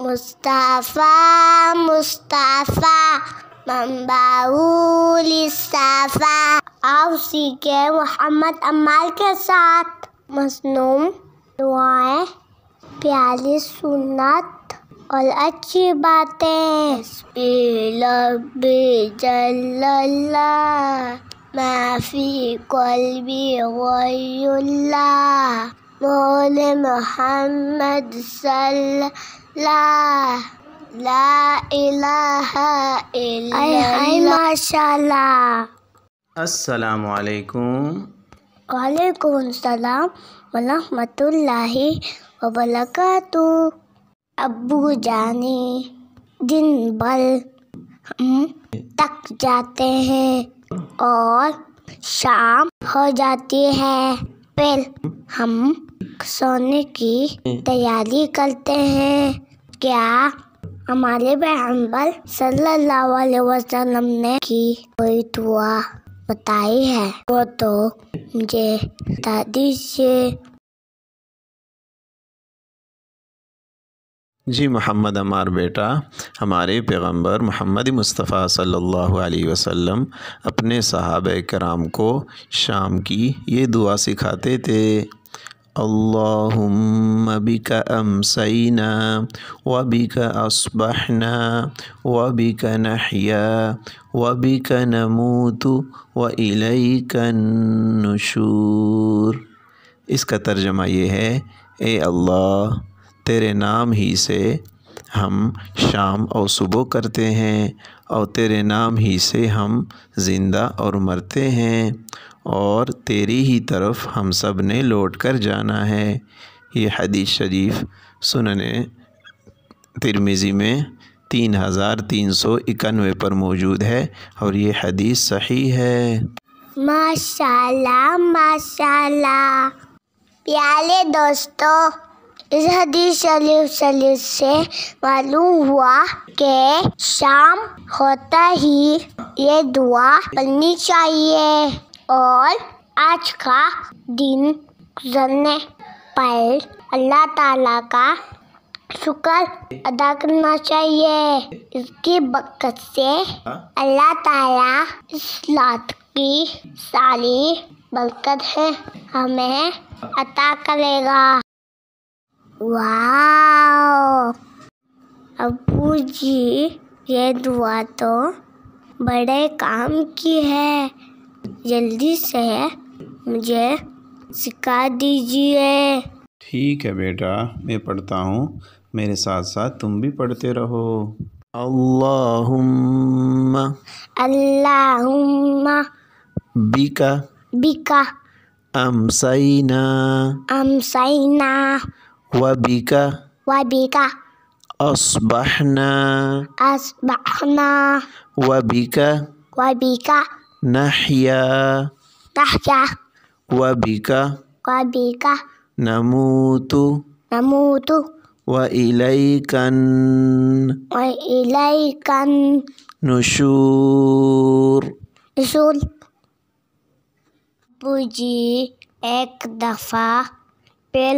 مصطفیٰ مصطفیٰ منبع للصفا۔ آؤ سیکھیں محمد عمال کے ساتھ مصنوع دعائیں، پیاری سنت اور اچھی باتیں۔ حسبی ربی جل اللہ ما فی قلبی غیر اللہ مولى محمد صلی اللہ لا الہ الا اللہ۔ ماشاء اللہ۔ السلام علیکم۔ وعلیکم السلام ورحمۃ اللہ وبرکاتہ۔ ابو جانی، دن بھر ہم تک جاتے ہیں اور شام ہو جاتی ہے، پھر ہم سونے کی تیاری کرتے ہیں۔ کیا ہمارے پیغمبر صلی اللہ علیہ وسلم نے کی کوئی دعا بتائی ہے؟ وہ تو مجھے بتا دیجیے۔ جی محمد عمار بیٹا، ہمارے پیغمبر محمد مصطفیٰ صلی اللہ علیہ وسلم اپنے صحابہ کرام کو شام کی یہ دعا سکھاتے تھے: اللہم بک امسینا وبک اصبحنا وبک نحیا وبک نموت والیک النشور۔ اس کا ترجمہ یہ ہے: اے اللہ، تیرے نام ہی سے ہم شام اور صبح کرتے ہیں، اور تیرے نام ہی سے ہم زندہ اور مرتے ہیں، اور تیری ہی طرف ہم سب نے لوٹ کر جانا ہے۔ یہ حدیث شریف سنن ترمذی میں 3391 پر موجود ہے، اور یہ حدیث صحیح ہے۔ ماشاءاللہ ماشاءاللہ۔ پیارے دوستو، اس حدیث شریف سے معلوم ہوا کہ شام ہوتا ہی یہ دعا پڑھنی چاہیے، اور آج کا دن گزرنے پر اللہ تعالیٰ کا شکر ادا کرنا چاہیے۔ اس کی برکت سے اللہ تعالیٰ اس رات کی ساری برکت ہے ہمیں عطا کرے گا۔ واو! ابو جی، یہ دعا تو بڑے کام کی ہے، جلدی سے مجھے سکھا دیجیے۔ ٹھیک ہے بیٹا، میں پڑھتا ہوں، میرے ساتھ ساتھ تم بھی پڑھتے رہو۔ اللہم اللہم بک بک امسینا امسینا وبک وبک اصبحنا اصبحنا وبک وبک نحیا نحیا وبک وبک نموت نموت وإلیک وإلیک النشور۔ النشور۔ ابو جی، ایک دفعہ پھر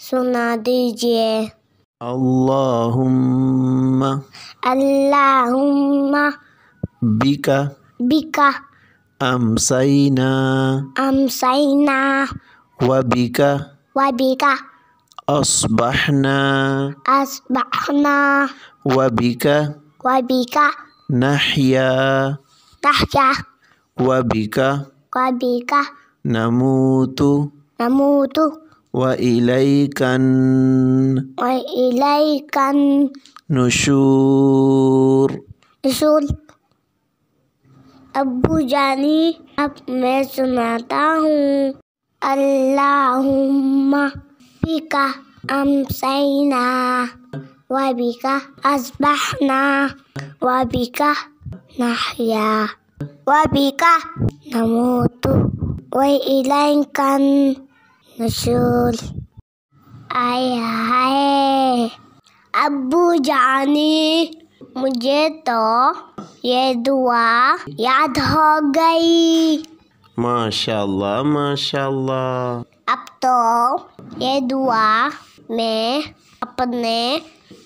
سنا دیجیے۔ اللہم اللہم بک بک امسینا امسینا وبک وبک اصبحنا اصبحنا وبک وبک نحیا نحیا وبک وبک نموت نموت وإلیک وإلیک النشور۔ النشور۔ ابو جانی، اب میں سناتا ہوں۔ اللہم بک امسینا وبک اصبحنا وبک نحیا وبک نموت وإلیک النشور۔ آئے ہائے ابو جانی، مجھے تو یہ دعا یاد ہو گئی۔ ماشاء اللہ ماشاء اللہ۔ اب تو یہ دعا میں اپنے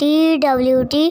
TWT